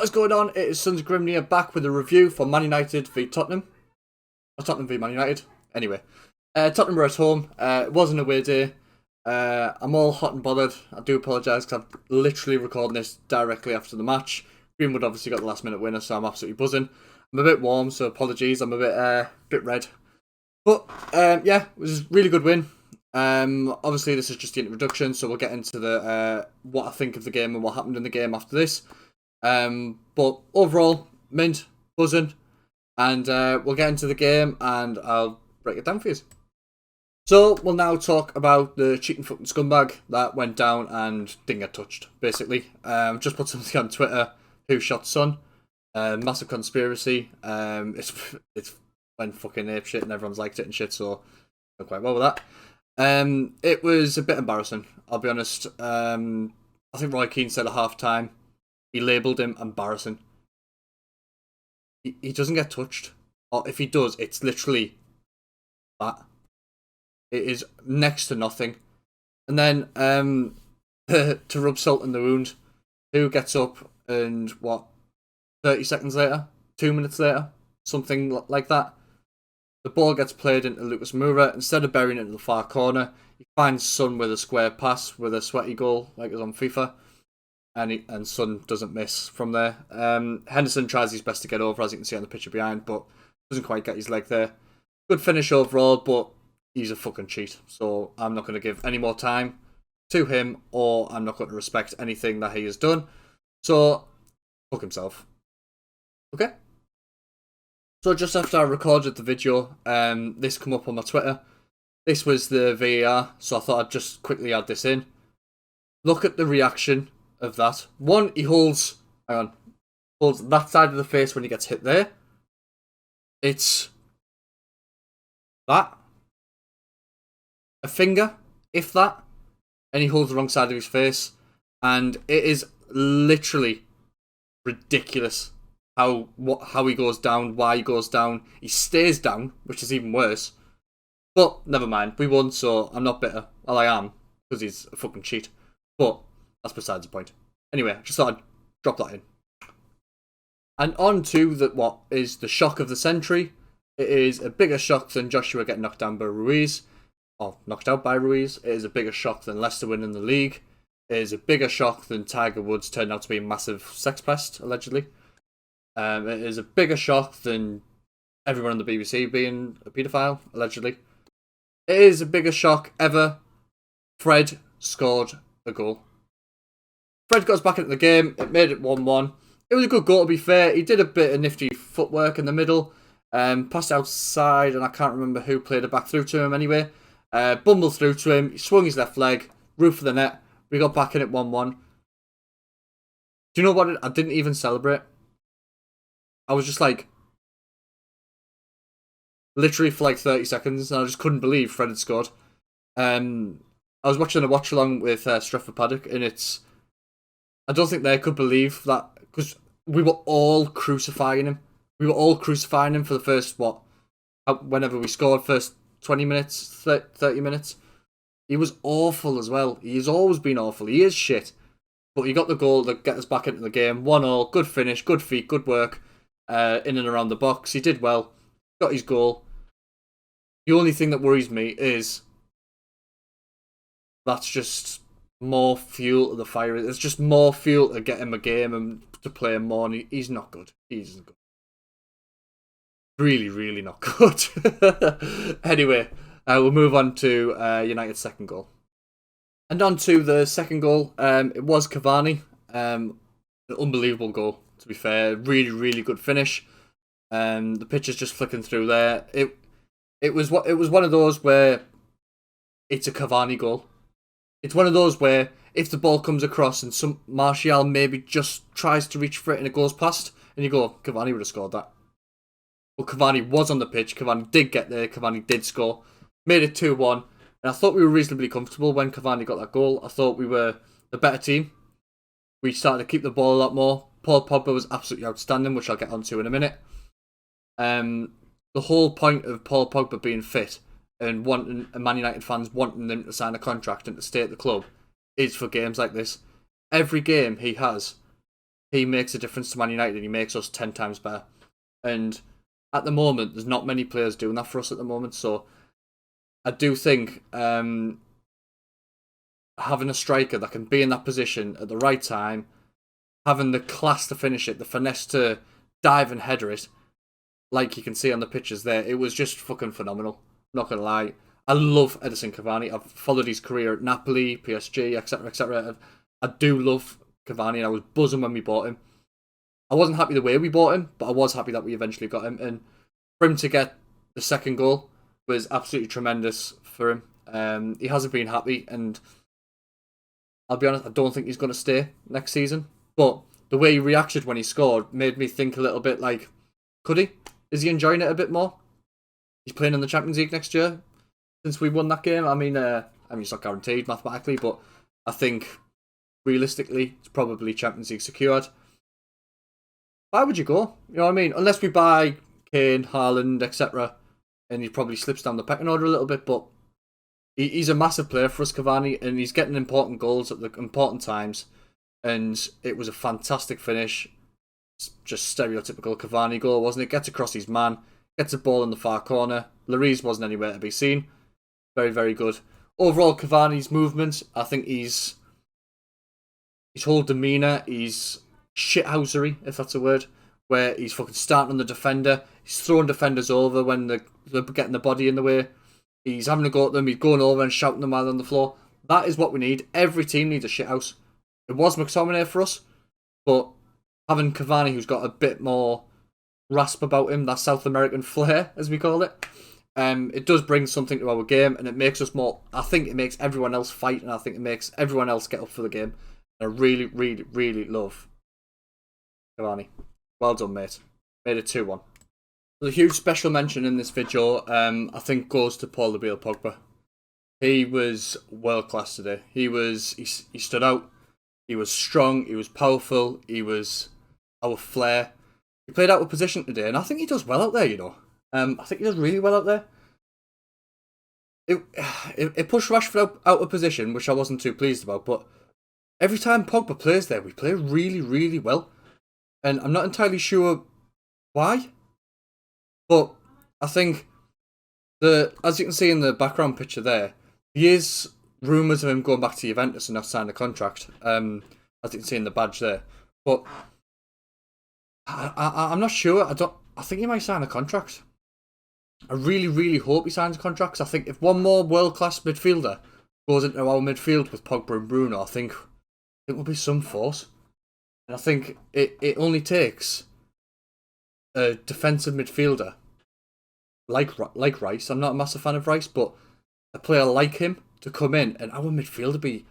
What is going on? It is Sons Grimnir back with a review for Man United v Tottenham. Or Tottenham v Man United. Anyway, Tottenham were at home. It was an away day. I'm all hot and bothered. I do apologise because I'm literally recording this directly after the match. Greenwood obviously got the last minute winner, so I'm absolutely buzzing. I'm a bit warm, so apologies. I'm a bit red. But yeah, it was a really good win. Obviously this is just the introduction, so we'll get into the what I think of the game and what happened in the game after this. But overall, mint, buzzing, and we'll get into the game and I'll break it down for you. So we'll now talk about the cheating fucking scumbag that went down and didn't get touched, basically. Just put something on Twitter, who shot Son? Massive conspiracy. It's went fucking apeshit and everyone's liked it and shit, so I'm quite well with that. It was a bit embarrassing, I'll be honest. I think Roy Keane said at half time, he labelled him embarrassing. He doesn't get touched. Or if he does, it's literally that. It is next to nothing. And then, to rub salt in the wound, who gets up and, 30 seconds later? 2 minutes later? Something like that. The ball gets played into Lucas Moura. Instead of burying it into the far corner, he finds Son with a square pass with a sweaty goal, like it was on FIFA. And Son doesn't miss from there. Henderson tries his best to get over, as you can see on the picture behind, but doesn't quite get his leg there. Good finish overall, but he's a fucking cheat. So I'm not going to give any more time to him, or I'm not going to respect anything that he has done. So, fuck himself. Okay? So just after I recorded the video, this come up on my Twitter. This was the VAR, so I thought I'd just quickly add this in. Look at the reaction of that. One, he holds that side of the face when he gets hit there. It's that. A finger, if that. And he holds the wrong side of his face. And it is literally ridiculous how he goes down, why he goes down. He stays down, which is even worse. But never mind, we won, so I'm not bitter. Well, I am, because he's a fucking cheat. But that's besides the point. Anyway, I just thought I'd drop that in. And on to what is the shock of the century. It is a bigger shock than Joshua getting knocked down by Ruiz. Or knocked out by Ruiz. It is a bigger shock than Leicester winning the league. It is a bigger shock than Tiger Woods turned out to be a massive sex pest, allegedly. It is a bigger shock than everyone on the BBC being a paedophile, allegedly. It is a bigger shock ever. Fred scored a goal. Fred got us back into the game. It made it 1-1. It was a good goal, to be fair. He did a bit of nifty footwork in the middle. Passed outside, and I can't remember who played it back through to him anyway. Bumbled through to him. He swung his left leg. Roof of the net. We got back in at 1-1. Do you know what? I didn't even celebrate. I was just like, literally for like 30 seconds, and I just couldn't believe Fred had scored. I was watching a watch along with Stretford Paddock, and I don't think they could believe that, because we were all crucifying him. We were all crucifying him for the first, whenever we scored, first 20 minutes, 30 minutes. He was awful as well. He's always been awful. He is shit. But he got the goal to get us back into the game. 1-1, good finish, good feet, good work in and around the box. He did well. Got his goal. The only thing that worries me is that's just more fuel to the fire. It's just more fuel to get him a game and to play him more. And he's not good. He isn't good. Really, really not good. Anyway, we'll move on to United's second goal. And on to the second goal. It was Cavani. An unbelievable goal, to be fair. Really, really good finish. The pitch is just flicking through there. It was one of those where it's a Cavani goal. It's one of those where if the ball comes across and some Martial maybe just tries to reach for it and it goes past, and you go, Cavani would have scored that. But Cavani was on the pitch. Cavani did get there. Cavani did score. Made it 2-1. And I thought we were reasonably comfortable when Cavani got that goal. I thought we were the better team. We started to keep the ball a lot more. Paul Pogba was absolutely outstanding, which I'll get onto in a minute. The whole point of Paul Pogba being fit and wanting Man United fans wanting him to sign a contract and to stay at the club is for games like this. Every game he has, he makes a difference to Man United and he makes us 10 times better. And at the moment, there's not many players doing that for us at the moment. So I do think having a striker that can be in that position at the right time, having the class to finish it, the finesse to dive and header it, like you can see on the pictures there, it was just fucking phenomenal. Not gonna lie. I love Edinson Cavani. I've followed his career at Napoli, PSG, etc., etc. I do love Cavani, and I was buzzing when we bought him. I wasn't happy the way we bought him, but I was happy that we eventually got him. And for him to get the second goal was absolutely tremendous for him. He hasn't been happy, and I'll be honest, I don't think he's going to stay next season. But the way he reacted when he scored made me think a little bit like, could he? Is he enjoying it a bit more? He's playing in the Champions League next year since we won that game. I mean, it's not guaranteed mathematically, but I think realistically, it's probably Champions League secured. Why would you go? You know what I mean? Unless we buy Kane, Haaland, etc., and he probably slips down the pecking order a little bit, but he's a massive player for us, Cavani, and he's getting important goals at the important times, and it was a fantastic finish. It's just stereotypical Cavani goal, wasn't it? Gets across his man, gets a ball in the far corner. Lloris wasn't anywhere to be seen. Very, very good. Overall, Cavani's movement, I think his whole demeanour, he's shithousery, if that's a word, where he's fucking starting on the defender, he's throwing defenders over when they're getting the body in the way, he's having a go at them, he's going over and shouting them while on the floor. That is what we need. Every team needs a shithouse. It was McTominay for us, but having Cavani, who's got a bit more rasp about him, that South American flair, as we call it, it does bring something to our game, and it makes us more, I think it makes everyone else fight, and I think it makes everyone else get up for the game. I really, really, really love Cavani. Well done, mate. Made it 2-1. The huge special mention in this video, I think, goes to Paul Pogba. He was world class today. He stood out. He was strong. He was powerful. He was our flair. He played out of position today, and I think he does well out there. You know, I think he does really well out there. It pushed Rashford out of position, which I wasn't too pleased about. But every time Pogba plays there, we play really, really well. And I'm not entirely sure why. But I think, as you can see in the background picture there, there is rumours of him going back to Juventus and not signing a contract. As you can see in the badge there. But I'm not sure. I think he might sign a contract. I really, really hope he signs a contract. 'Cause I think if one more world-class midfielder goes into our midfield with Pogba and Bruno, I think it will be some force. And I think it only takes a defensive midfielder like Rice. I'm not a massive fan of Rice, but a player like him to come in and our midfielder be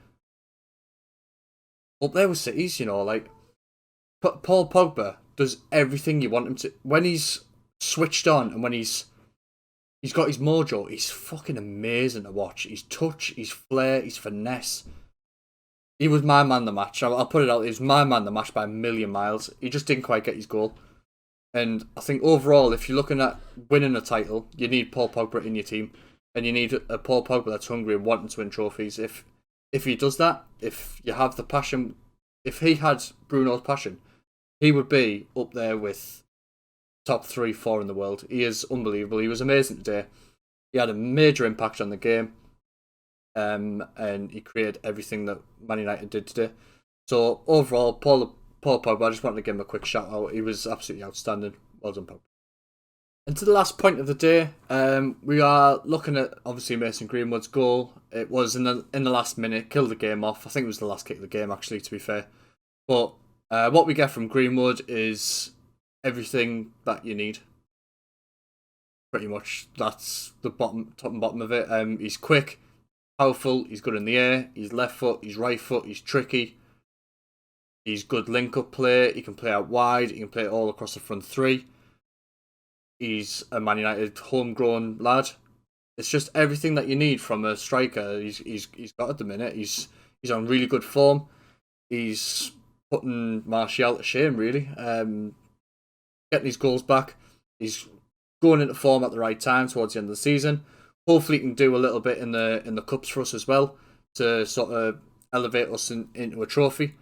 up there with City's, you know, like Paul Pogba does everything you want him to. When he's switched on and when he's got his mojo, he's fucking amazing to watch. His touch, his flair, his finesse. He was my man the match. I'll put it out. He was my man the match by a million miles. He just didn't quite get his goal. And I think overall, if you're looking at winning a title, you need Paul Pogba in your team. And you need a Paul Pogba that's hungry and wanting to win trophies. If he does that, if you have the passion, if he had Bruno's passion, he would be up there with top 3, 4 in the world. He is unbelievable. He was amazing today. He had a major impact on the game. And he created everything that Man United did today. So overall, Paul Pogba, I just wanted to give him a quick shout out. He was absolutely outstanding. Well done, Pogba. And to the last point of the day, we are looking at obviously Mason Greenwood's goal. It was in the last minute, killed the game off. I think it was the last kick of the game, actually, to be fair. But what we get from Greenwood is everything that you need. Pretty much, that's the top and bottom of it. He's quick, powerful, he's good in the air, he's left foot, he's right foot, he's tricky, he's good link-up play, he can play out wide, he can play all across the front three. He's a Man United homegrown lad. It's just everything that you need from a striker. He's got at the minute. He's on really good form. He's putting Martial to shame, really. Getting his goals back. He's going into form at the right time towards the end of the season. Hopefully, he can do a little bit in the cups for us as well to sort of elevate us into a trophy.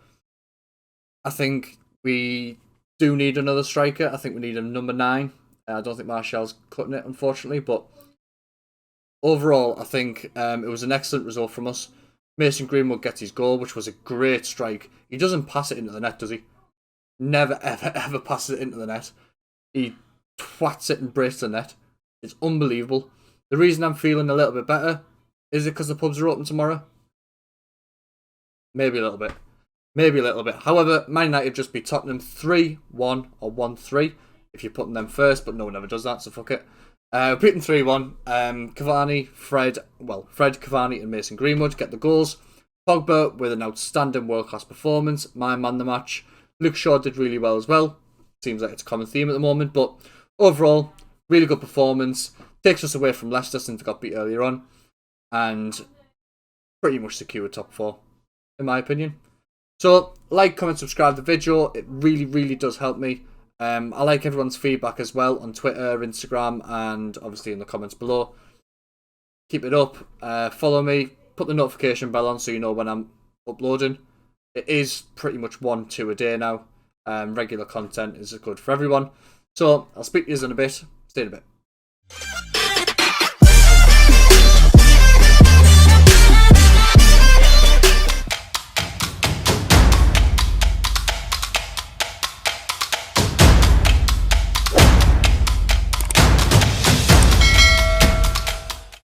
I think We do need another striker. I think we need a number 9. I don't think Martial's cutting it, unfortunately, but overall, I think it was an excellent result from us. Mason Greenwood gets his goal, which was a great strike. He doesn't pass it into the net, does he? Never, ever, ever passes it into the net. He twats it and breaks the net. It's unbelievable. The reason I'm feeling a little bit better is it because the pubs are open tomorrow? Maybe a little bit. Maybe a little bit. However, Man United just beat Tottenham 3-1 or 1-3 if you're putting them first, but no one ever does that, so fuck it. Beat them 3-1. Fred, Cavani and Mason Greenwood get the goals. Pogba with an outstanding world-class performance. My man the match. Luke Shaw did really well as well. Seems like it's a common theme at the moment, but overall, really good performance. Takes us away from Leicester since we got beat earlier on. And pretty much secured top 4, in my opinion. So, like, comment, subscribe to the video. It really, really does help me. I like everyone's feedback as well on Twitter, Instagram, and obviously in the comments below. Keep it up. Follow me. Put the notification bell on so you know when I'm uploading. It is pretty much 1-2 a day now. Regular content is good for everyone. So, I'll speak to you in a bit. Stay in a bit.